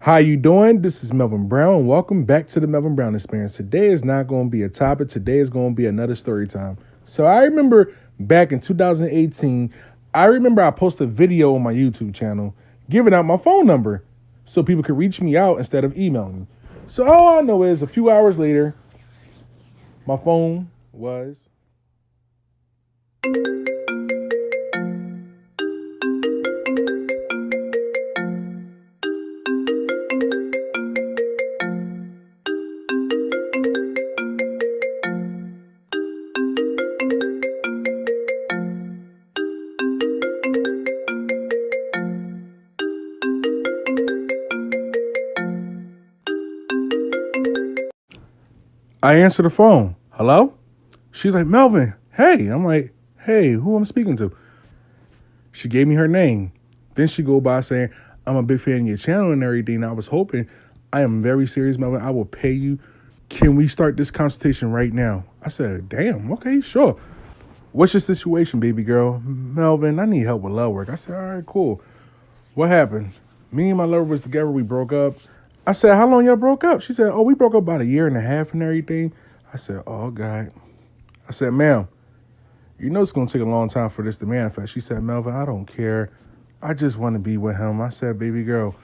How you doing? This is Melvin Brown, and welcome back to the Melvin Brown Experience. Today is not going to be a topic. Today is going to be another story time. So I remember back in 2018, I posted a video on my YouTube channel giving out my phone number so people could reach me out instead of emailing me. So all I know is a few hours later, my phone was. I answer the phone. Hello? She's like, Melvin, hey. I'm like, hey, who am I speaking to? She gave me her name. Then she go by saying, I'm a big fan of your channel and everything. I was hoping, I am very serious, Melvin. I will pay you. Can we start this consultation right now? I said, damn, okay, sure. What's your situation, baby girl? Melvin, I need help with love work. I said, all right, cool. What happened? Me and my lover was together. We broke up. I said, how long y'all broke up? She said, oh, we broke up about a year and a half and everything. I said, oh, God. I said, ma'am, you know it's going to take a long time for this to manifest. She said, Melvin, I don't care. I just want to be with him. I said, baby girl,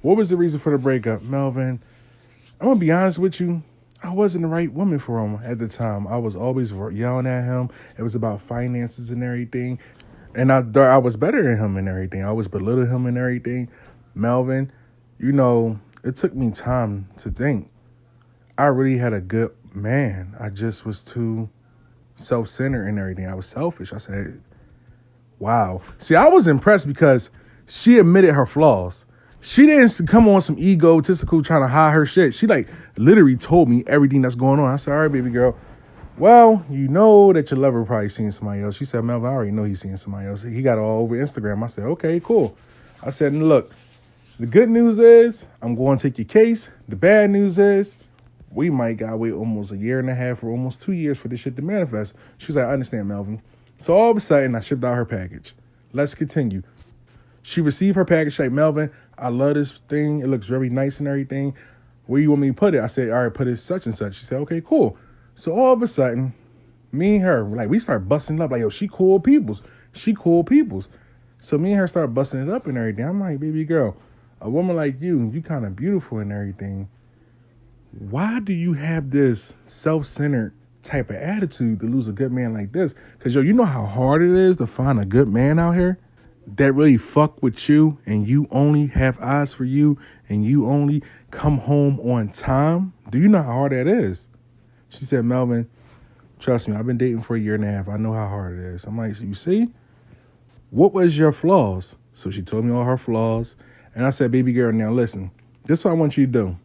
what was the reason for the breakup? Melvin, I'm going to be honest with you. I wasn't the right woman for him at the time. I was always yelling at him. It was about finances and everything. And I thought I was better than him and everything. I was belittling him and everything. Melvin, it took me time to think. I really had a good man. I just was too self-centered and everything. I was selfish. I said, wow. See, I was impressed because she admitted her flaws. She didn't come on some egotistical trying to hide her shit. She literally told me everything that's going on. I said, all right, baby girl. Well, you know that your lover probably seeing somebody else. She said, Melvin, I already know he's seeing somebody else. He got it all over Instagram. I said, okay, cool. I said, look, the good news is I'm going to take your case. The bad news is we might gotta wait almost a year and a half or almost 2 years for this shit to manifest. She's like, I understand, Melvin. So all of a sudden, I shipped out her package. Let's continue. She received her package like, Melvin, I love this thing. It looks very nice and everything. Where you want me to put it? I said, all right, put it such and such. She said, okay, cool. So all of a sudden, me and her, we start busting up. Like, yo, she cool peoples. She cool peoples. So me and her start busting it up and everything. I'm like, baby girl, a woman like you kind of beautiful and everything. Why do you have this self-centered type of attitude to lose a good man like this? Because, yo, you know how hard it is to find a good man out here that really fuck with you and you only have eyes for you and you only come home on time? Do you know how hard that is? She said, Melvin, trust me, I've been dating for a year and a half. I know how hard it is. I'm like, you see? What was your flaws? So she told me all her flaws. And I said, baby girl, now listen, this is what I want you to do.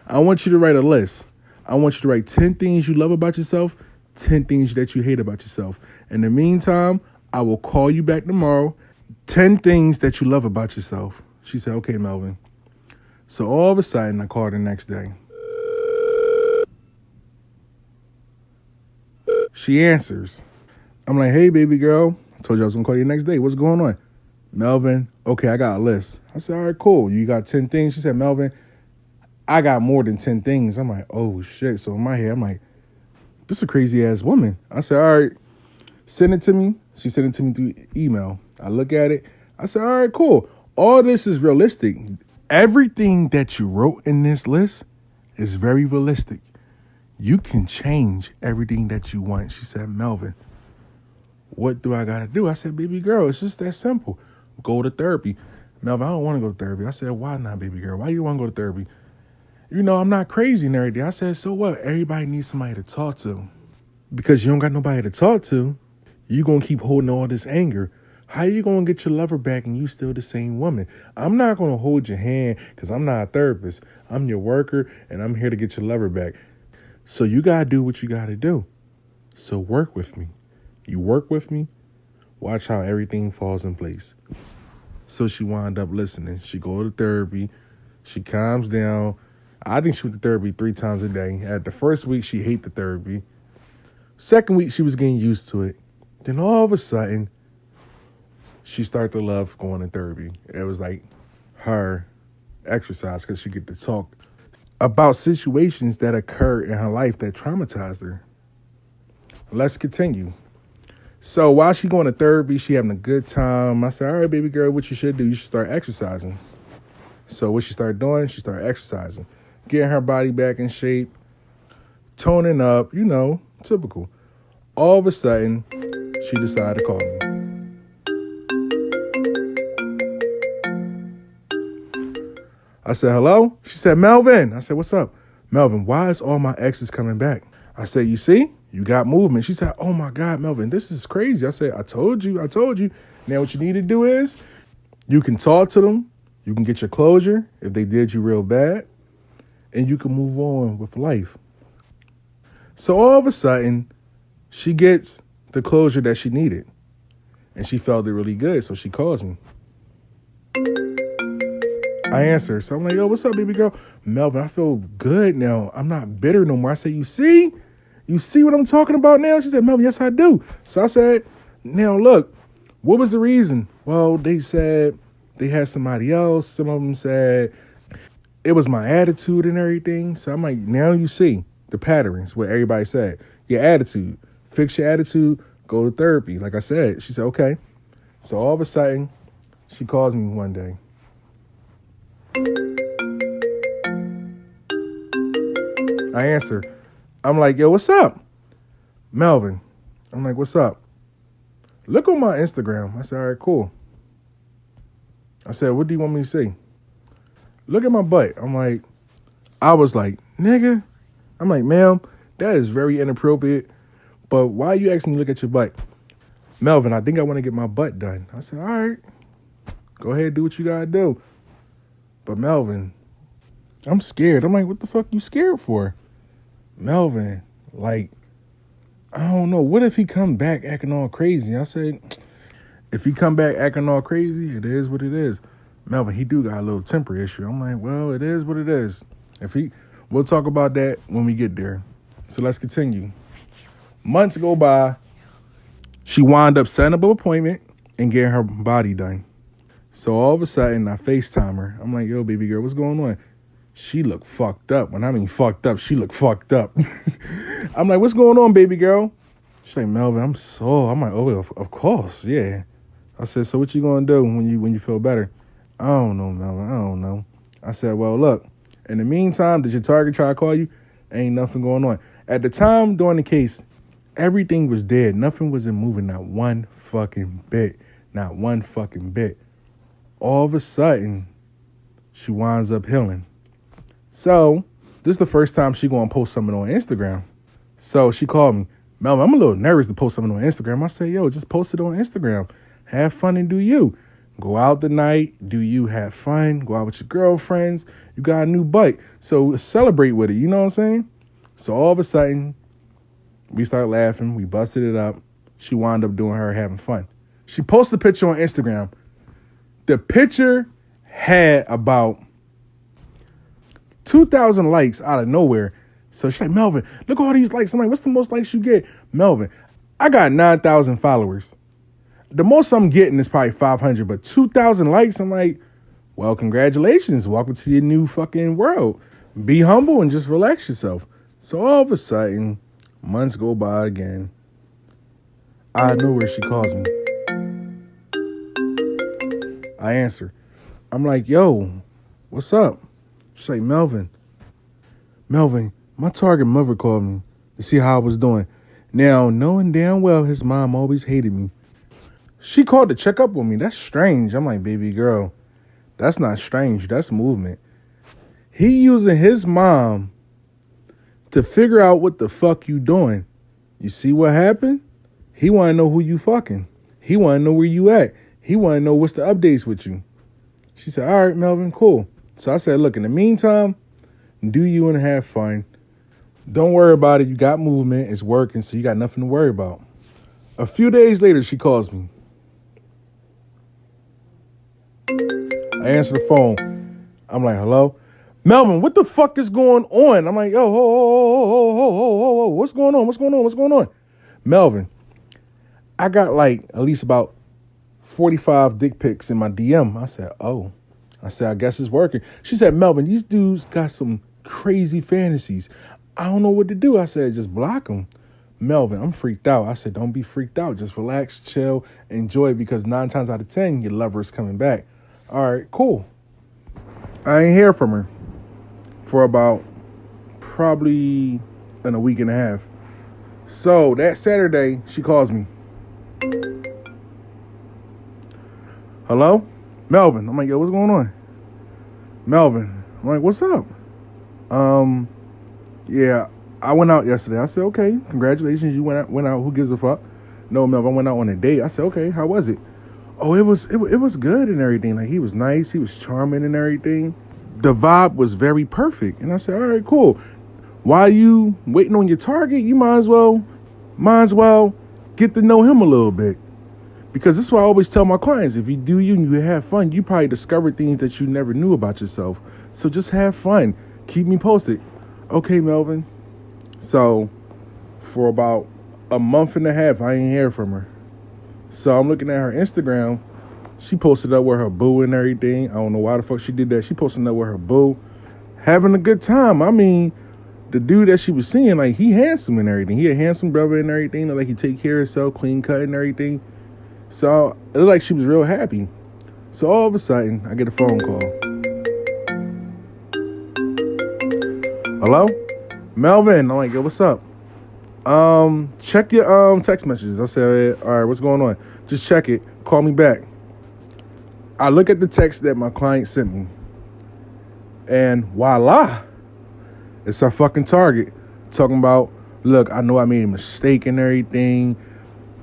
I want you to write a list. I want you to write 10 things you love about yourself, 10 things that you hate about yourself. In the meantime, I will call you back tomorrow. 10 things that you love about yourself. She said, okay, Melvin. So all of a sudden, I called her the next day. She answers. I'm like, hey, baby girl. I told you I was going to call you the next day. What's going on? Melvin, okay, I got a list. I said, all right, cool. You got 10 things? She said, Melvin, I got more than 10 things. I'm like, oh, shit. So in my head, I'm like, this is a crazy-ass woman. I said, all right, send it to me. She sent it to me through email. I look at it. I said, all right, cool. All this is realistic. Everything that you wrote in this list is very realistic. You can change everything that you want. She said, Melvin, what do I got to do? I said, baby girl, it's just that simple. Go to therapy. Melvin, I don't want to go to therapy. I said, why not, baby girl? Why you want to go to therapy? I'm not crazy and everything. I said, so what? Everybody needs somebody to talk to. Because you don't got nobody to talk to, you're going to keep holding all this anger. How you going to get your lover back and you still the same woman? I'm not going to hold your hand because I'm not a therapist. I'm your worker and I'm here to get your lover back. So you got to do what you got to do. So work with me. You work with me, watch how everything falls in place. So she wound up listening. She go to therapy. She calms down. I think she went to therapy 3 times a day. At the first week, she hated the therapy. Second week, she was getting used to it. Then all of a sudden, she started to love going to therapy. It was like her exercise because she get to talk about situations that occurred in her life that traumatized her. Let's continue. So while she going to therapy, she having a good time. I said, all right, baby girl, what you should do, you should start exercising. So what she started doing, she started exercising, getting her body back in shape, toning up, typical. All of a sudden, she decided to call me. I said, hello? She said, Melvin. I said, what's up? Melvin, why is all my exes coming back? I said, you see, you got movement. She said, oh my God, Melvin, this is crazy. I said, I told you. Now what you need to do is you can talk to them. You can get your closure if they did you real bad. And you can move on with life. So all of a sudden, she gets the closure that she needed. And she felt it really good. So she calls me. I answer. So I'm like, yo, what's up, baby girl? Melvin, I feel good now. I'm not bitter no more. I said, you see what I'm talking about now? She said, Melvin, yes, I do. So I said, now look, what was the reason? Well, they said they had somebody else. Some of them said it was my attitude and everything. So I'm like, now you see the patterns, what everybody said. Your attitude. Fix your attitude. Go to therapy. Like I said, she said, okay. So all of a sudden, she calls me one day. I answer. I'm like, yo, what's up? Melvin. I'm like, what's up? Look on my Instagram. I said, all right, cool. I said, what do you want me to see? Look at my butt. I was like, nigga. I'm like, ma'am, that is very inappropriate. But why you asking me to look at your butt? Melvin, I think I want to get my butt done. I said, all right. Go ahead, do what you got to do. But Melvin, I'm scared. I'm like, what the fuck you scared for? Melvin, like, I don't know. What if he come back acting all crazy? I said, if he come back acting all crazy, it is what it is. Melvin, he do got a little temper issue. I'm like, well, it is what it is. We'll talk about that when we get there. So let's continue. Months go by. She wound up setting up an appointment and getting her body done. So all of a sudden, I FaceTime her. I'm like, yo, baby girl, what's going on? She looked fucked up. When I mean fucked up, she looked fucked up. I'm like, what's going on, baby girl? She's like, Melvin, I'm sore. I'm like, oh, of course, yeah. I said, so what you gonna do when you feel better? I don't know, Melvin. I don't know. I said, well, look, in the meantime, did your target try to call you? Ain't nothing going on. At the time during the case, everything was dead. Nothing wasn't moving, not one fucking bit. Not one fucking bit. All of a sudden, she winds up healing. So, this is the first time she gonna post something on Instagram. So she called me. Melvin, I'm a little nervous to post something on Instagram. I said, yo, just post it on Instagram. Have fun and do you. Go out the night, do you, have fun, go out with your girlfriends. You got a new butt. So celebrate with it, you know what I'm saying? So all of a sudden, we start laughing. We busted it up. She wound up doing her having fun. She posted a picture on Instagram. The picture had about 2,000 likes out of nowhere. So she's like, Melvin, look at all these likes. I'm like, what's the most likes you get? Melvin, I got 9,000 followers. The most I'm getting is probably 500, but 2,000 likes, I'm like, well, congratulations. Welcome to your new fucking world. Be humble and just relax yourself. So all of a sudden, months go by again. Out of nowhere, she calls me. I answer. I'm like, yo, what's up? She's like, Melvin, my target mother called me to see how I was doing. Now, knowing damn well his mom always hated me, she called to check up with me. That's strange. I'm like, baby girl, that's not strange. That's movement. He using his mom to figure out what the fuck you doing. You see what happened? He want to know who you fucking. He want to know where you at. He want to know what's the updates with you. She said, all right, Melvin, cool. So I said, look, in the meantime, do you and have fun. Don't worry about it. You got movement. It's working, so you got nothing to worry about. A few days later, she calls me. I answer the phone. I'm like, hello? Melvin, what the fuck is going on? I'm like, yo, ho, what's going on? Melvin, I got like at least about 45 dick pics in my DM. I said, oh. I said, I guess it's working. She said, Melvin, these dudes got some crazy fantasies. I don't know what to do. I said, just block them. Melvin, I'm freaked out. I said, don't be freaked out. Just relax, chill, enjoy it, because 9 times out of 10, your lover is coming back. All right, cool. I ain't hear from her for about probably in a week and a half. So that Saturday, she calls me. Hello? Melvin. I'm like, yo, what's going on? Melvin. I'm like, what's up? Yeah, I went out yesterday. I said, okay, congratulations. You went out. Who gives a fuck? No, Melvin, I went out on a date. I said, okay, how was it? Oh, it was good and everything. Like, he was nice. He was charming and everything. The vibe was very perfect. And I said, all right, cool. While you waiting on your target, you might as well get to know him a little bit. Because this is what I always tell my clients. If you do you and you have fun, you probably discover things that you never knew about yourself. So just have fun. Keep me posted. Okay, Melvin. So for about a month and a half, I ain't hear from her. So I'm looking at her Instagram. She posted up with her boo and everything. I don't know why the fuck she did that. She posted up with her boo, having a good time. I mean, the dude that she was seeing, like, he handsome and everything. He a handsome brother and everything. Like, he take care of himself, clean cut and everything. So it looked like she was real happy. So all of a sudden, I get a phone call. Hello? Melvin. I'm like, yo, what's up? Check your text messages. I said, all right, what's going on? Just check it. Call me back. I look at the text that my client sent me. And voila, it's our fucking target. Talking about, look, I know I made a mistake and everything.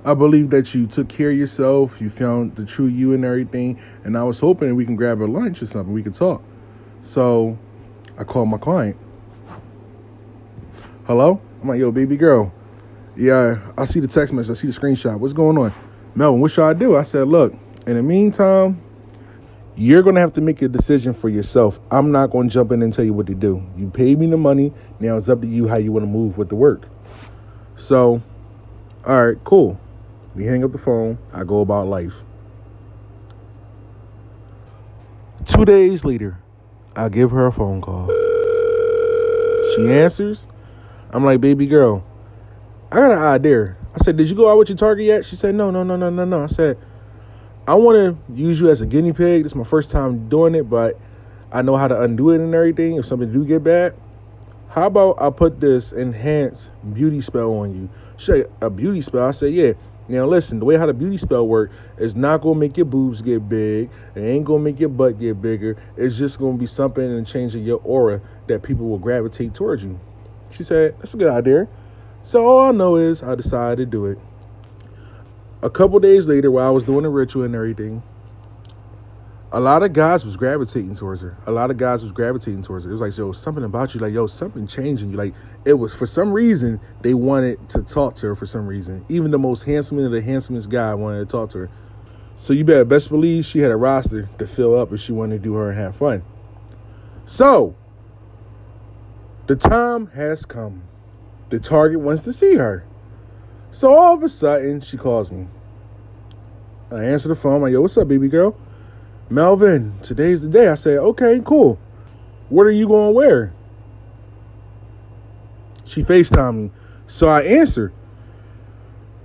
I believe that you took care of yourself. You found the true you and everything. And I was hoping we can grab a lunch or something. We could talk. So I called my client. Hello? I'm like, yo, baby girl. Yeah, I see the text message. I see the screenshot. What's going on? Melvin, what should I do? I said, look, in the meantime, you're going to have to make a decision for yourself. I'm not going to jump in and tell you what to do. You paid me the money. Now it's up to you how you want to move with the work. So, all right, cool. We hang up the phone. I go about life. 2 days later, I give her a phone call. She answers. I'm like, baby girl, I got an idea. I said, did you go out with your target yet? She said, no. I said, I want to use you as a guinea pig. This is my first time doing it, but I know how to undo it and everything if something do get bad. How about I put this enhanced beauty spell on you? She said, a beauty spell? I said, yeah. Now listen, the way how the beauty spell work is not going to make your boobs get big. It ain't going to make your butt get bigger. It's just going to be something and changing your aura that people will gravitate towards you. She said, that's a good idea. So all I know is I decided to do it. A couple days later, while I was doing the ritual and everything, a lot of guys was gravitating towards her. It was like, yo, something about you. Like, yo, something changing you. Like, it was, for some reason, they wanted to talk to her for some reason. Even the most handsome of the handsomest guy wanted to talk to her. So you better best believe she had a roster to fill up if she wanted to do her and have fun. So, the time has come. The target wants to see her. So all of a sudden, she calls me. I answer the phone. I'm like, yo, what's up, baby girl? Melvin, today's the day. I said, okay, cool. What are you going to wear? She FaceTimed me. So I answered.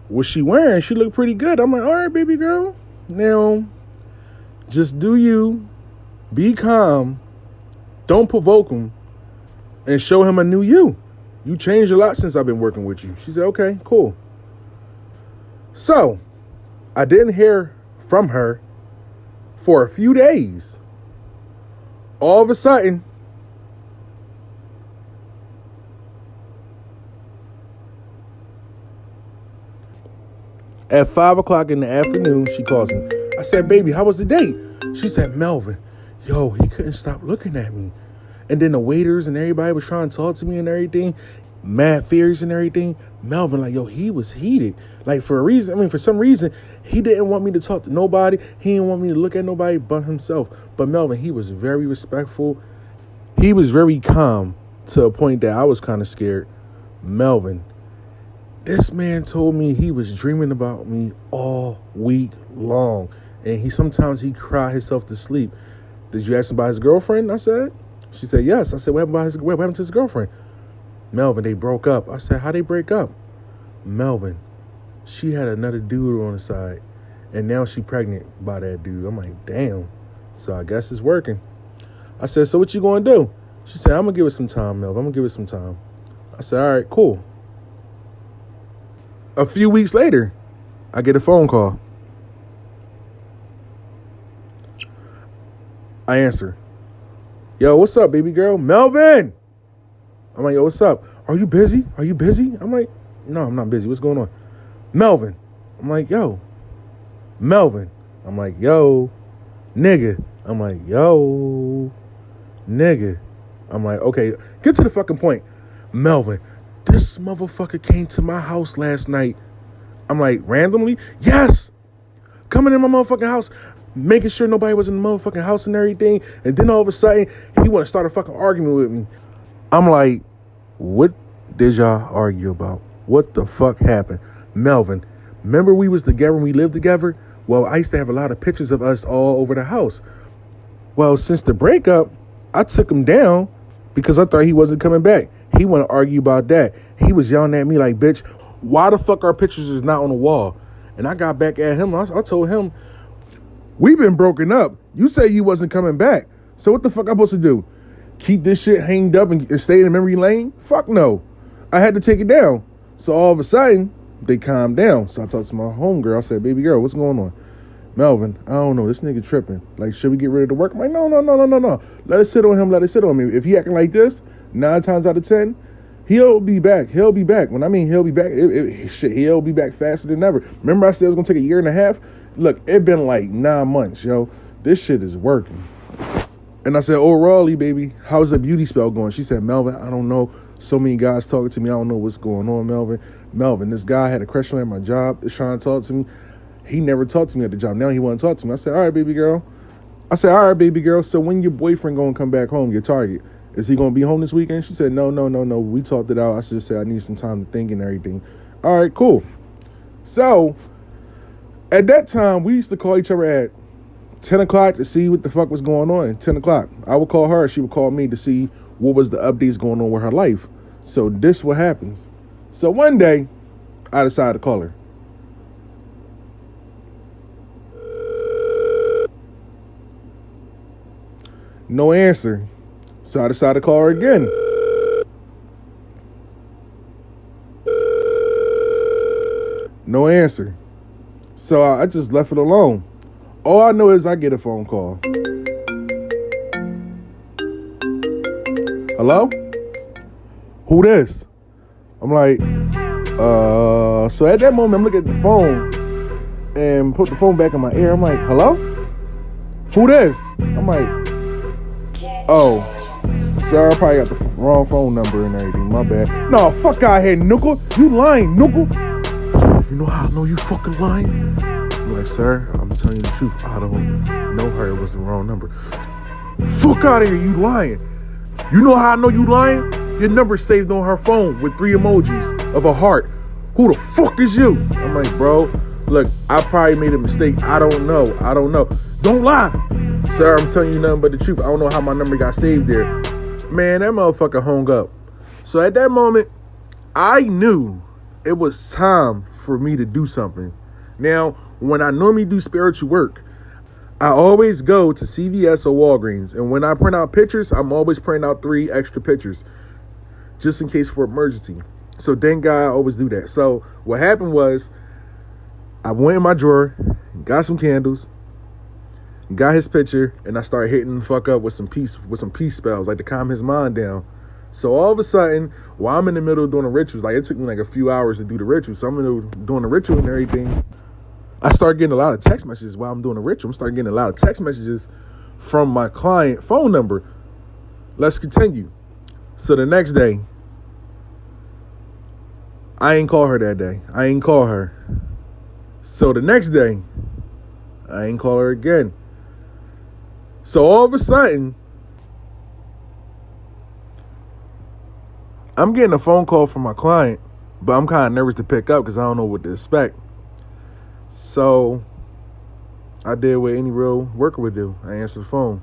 What she wearing? She looked pretty good. I'm like, all right, baby girl. Now, just do you. Be calm. Don't provoke him. And show him a new you. You changed a lot since I've been working with you. She said, okay, cool. So, I didn't hear from her for a few days. All of a sudden, at 5 o'clock in the afternoon, she calls me. I said, baby, how was the date? She said, Melvin, yo, he couldn't stop looking at me. And then the waiters and everybody was trying to talk to me and everything. Mad fears and everything. Melvin, like, yo, he was heated. Like, for some reason, he didn't want me to talk to nobody. He didn't want me to look at nobody but himself. But Melvin, he was very respectful. He was very calm to a point that I was kind of scared. Melvin, this man told me he was dreaming about me all week long. And sometimes he cried himself to sleep. Did you ask him about his girlfriend? I said. She said, yes. I said, what happened to his girlfriend? Melvin, they broke up. I said, how'd they break up? Melvin, she had another dude on the side, and now she pregnant by that dude. I'm like, damn. So I guess it's working. I said, so what you gonna do? She said, I'm gonna give it some time, Melvin. I'm gonna give it some time. I said, all right, cool. A few weeks later, I get a phone call. I answer. Yo, what's up, baby girl? Melvin! I'm like, yo, what's up? Are you busy? Are you busy? I'm like, no, I'm not busy. What's going on? Melvin. I'm like, yo. Melvin. I'm like, yo. Nigga. I'm like, yo. Nigga. I'm like, okay, get to the fucking point. Melvin, this motherfucker came to my house last night. I'm like, randomly? Yes! Coming in my motherfucking house, making sure nobody was in the motherfucking house and everything. And then all of a sudden, he want to start a fucking argument with me. I'm like, what did y'all argue about? What the fuck happened? Melvin, remember we was together and we lived together? Well, I used to have a lot of pictures of us all over the house. Well, since the breakup, I took him down because I thought he wasn't coming back. He want to argue about that. He was yelling at me like, bitch, why the fuck our pictures is not on the wall? And I got back at him. I told him, we've been broken up. You say you wasn't coming back. So what the fuck I'm supposed to do? Keep this shit hanged up and stay in the memory lane? Fuck no. I had to take it down. So all of a sudden, they calmed down. So I talked to my homegirl. I said, baby girl, what's going on? Melvin, I don't know. This nigga tripping. Like, should we get rid of the work? I'm like, no. Let it sit on him. Let it sit on me. If he acting like this, 9 times out of 10, he'll be back. He'll be back. When I mean he'll be back, he'll be back faster than ever. Remember I said it was going to take 1.5 years? Look, it been like 9 months, yo. This shit is working. And I said, overall, baby, how's the beauty spell going? She said, Melvin, I don't know. So many guys talking to me. I don't know what's going on, Melvin. Melvin, this guy had a crush on me at my job. Is trying to talk to me. He never talked to me at the job. Now he want to talk to me. I said, all right, baby girl. So when your boyfriend going to come back home, your target, is he going to be home this weekend? She said, no. We talked it out. I just said, I need some time to think and everything. All right, cool. So at that time, we used to call each other at 10 o'clock to see what the fuck was going on. 10 o'clock. I would call her. She would call me to see what was the updates going on with her life. So this what happens. So one day, I decided to call her. No answer. So I decided to call her again. No answer. So I just left it alone. All I know is I get a phone call. Hello? Who this? I'm like, so at that moment, I'm looking at the phone and put the phone back in my ear. I'm like, hello? Who this? I'm like, oh, sorry, I probably got the wrong phone number and everything. My bad. No, fuck out here, Nuckle. You lying, Nuckle. You know how I know you fucking lying? I'm like, sir, I'm telling you the truth. I don't know her. It was the wrong number. Fuck out of here, you lying. You know how I know you lying? Your number saved on her phone with 3 emojis of a heart. Who the fuck is you? I'm like, bro, look, I probably made a mistake. I don't know. Don't lie. Sir, I'm telling you nothing but the truth. I don't know how my number got saved there. Man, that motherfucker hung up. So at that moment, I knew it was time for me to do something. Now, when I normally do spiritual work, I always go to CVS or Walgreens. And when I print out pictures, I'm always printing out 3 extra pictures, just in case for emergency. So thank God I always do that. So what happened was, I went in my drawer, got some candles, got his picture, and I started hitting the fuck up with some peace spells, like to calm his mind down. So all of a sudden, while I'm in the middle of doing the rituals, like it took me like a few hours to do the ritual. So I'm in the middle of doing the ritual and everything. I started getting a lot of text messages while I'm doing the ritual. I'm starting getting a lot of text messages from my client phone number. Let's continue. So the next day, I ain't call her that day. I ain't call her. So the next day, I ain't call her again. So all of a sudden, I'm getting a phone call from my client, but I'm kind of nervous to pick up because I don't know what to expect. So I did what any real worker would do. I answered the phone.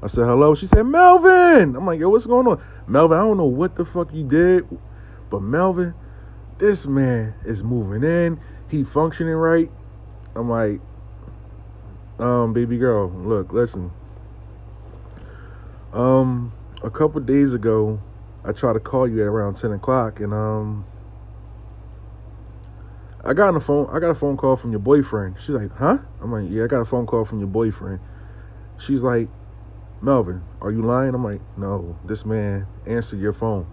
I said, hello. She said, Melvin. I'm like, yo, what's going on? Melvin, I don't know what the fuck you did, but Melvin, this man is moving in. He functioning right. I'm like, baby girl, look, listen. A couple days ago, I tried to call you at around 10 o'clock, and I got a phone call from your boyfriend. She's like, huh? I'm like, yeah, I got a phone call from your boyfriend. She's like, Melvin, are you lying? I'm like, no, this man answered your phone.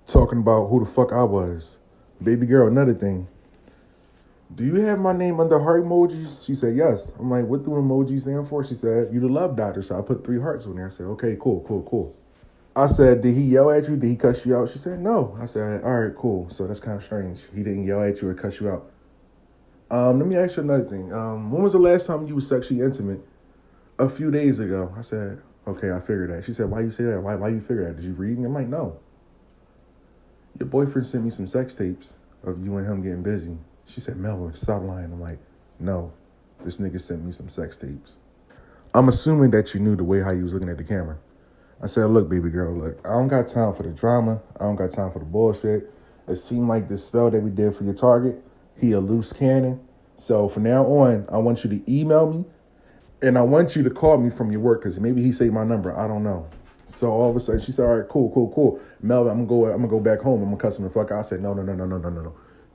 Talking about who the fuck I was. Baby girl, another thing. Do you have my name under heart emojis? She said, yes. I'm like, what do emojis stand for? She said, you the love doctor. So I put 3 hearts on there. I said, okay, cool. I said, did he yell at you? Did he cuss you out? She said, no. I said, all right, cool. So that's kind of strange. He didn't yell at you or cuss you out. Let me ask you another thing. When was the last time you were sexually intimate? A few days ago. I said, okay, I figured that. She said, why you say that? Why you figure that? Did you read? I'm like, no. Your boyfriend sent me some sex tapes of you and him getting busy. She said, Melvin, stop lying. I'm like, no. This nigga sent me some sex tapes. I'm assuming that you knew the way how you was looking at the camera. I said, look, baby girl, look, I don't got time for the drama. I don't got time for the bullshit. It seemed like this spell that we did for your target, he a loose cannon. So from now on, I want you to email me, and I want you to call me from your work, because maybe he saved my number. I don't know. So all of a sudden, she said, all right, cool. Melvin, I'm gonna go back home. I'm gonna cuss him the fuck out. I said, no.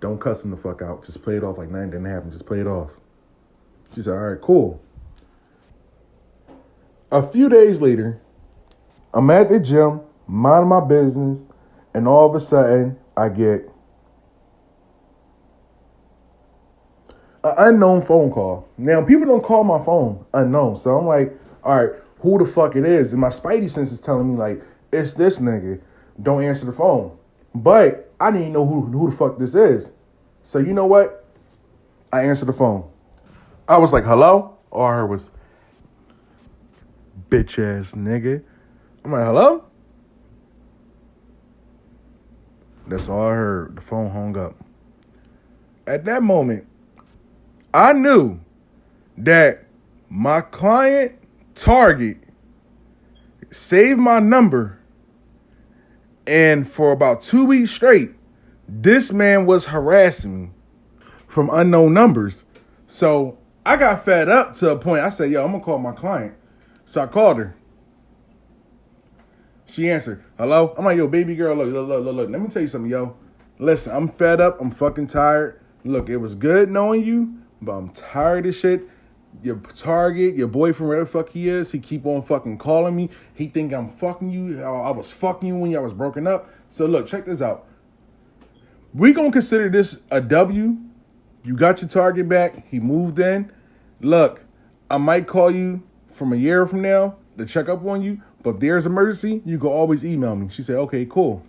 Don't cuss him the fuck out. Just play it off like 9 didn't happen. Just play it off. She said, all right, cool. A few days later, I'm at the gym, minding my business, and all of a sudden, I get an unknown phone call. Now, people don't call my phone unknown, so I'm like, all right, who the fuck it is? And my spidey sense is telling me, like, it's this nigga. Don't answer the phone. But I didn't know who the fuck this is. So you know what? I answered the phone. I was like, hello? All I heard was, bitch ass nigga. I'm like, hello? That's all I heard. The phone hung up. At that moment, I knew that my client target saved my number, and for about 2 weeks straight, this man was harassing me from unknown numbers. So I got fed up to a point. I said, yo, I'm gonna call my client. So I called her. She answered, hello? I'm like, yo, baby girl, look. Let me tell you something, yo. Listen, I'm fed up. I'm fucking tired. Look, it was good knowing you, but I'm tired of shit. Your target, your boyfriend, wherever the fuck he is, he keep on fucking calling me. He think I'm fucking you. I was fucking you when y'all was broken up. So look, check this out. We gonna consider this a W. You got your target back. He moved in. Look, I might call you from a year from now to check up on you, but if there's an emergency, you can always email me. She said, okay, cool.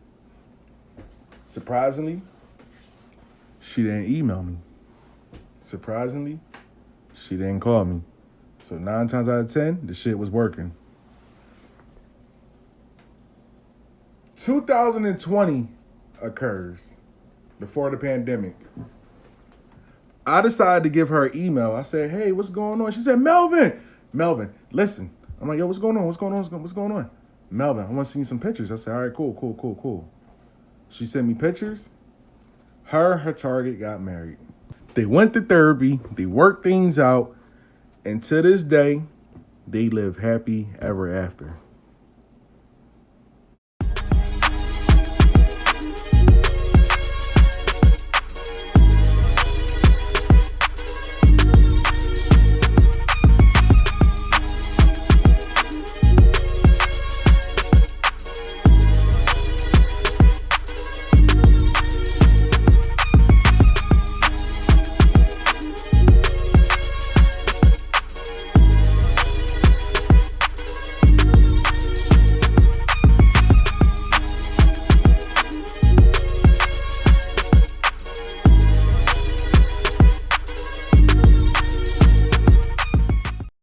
Surprisingly, she didn't email me. Surprisingly, she didn't call me. So 9 times out of 10, the shit was working. 2020 occurs, before the pandemic. I decided to give her an email. I said, hey, what's going on? She said, Melvin, listen. I'm like, yo, what's going on? What's going on? Melvin, I want to see some pictures. I said, all right, cool. She sent me pictures. Her target got married. They went to therapy. They worked things out. And to this day, they live happy ever after.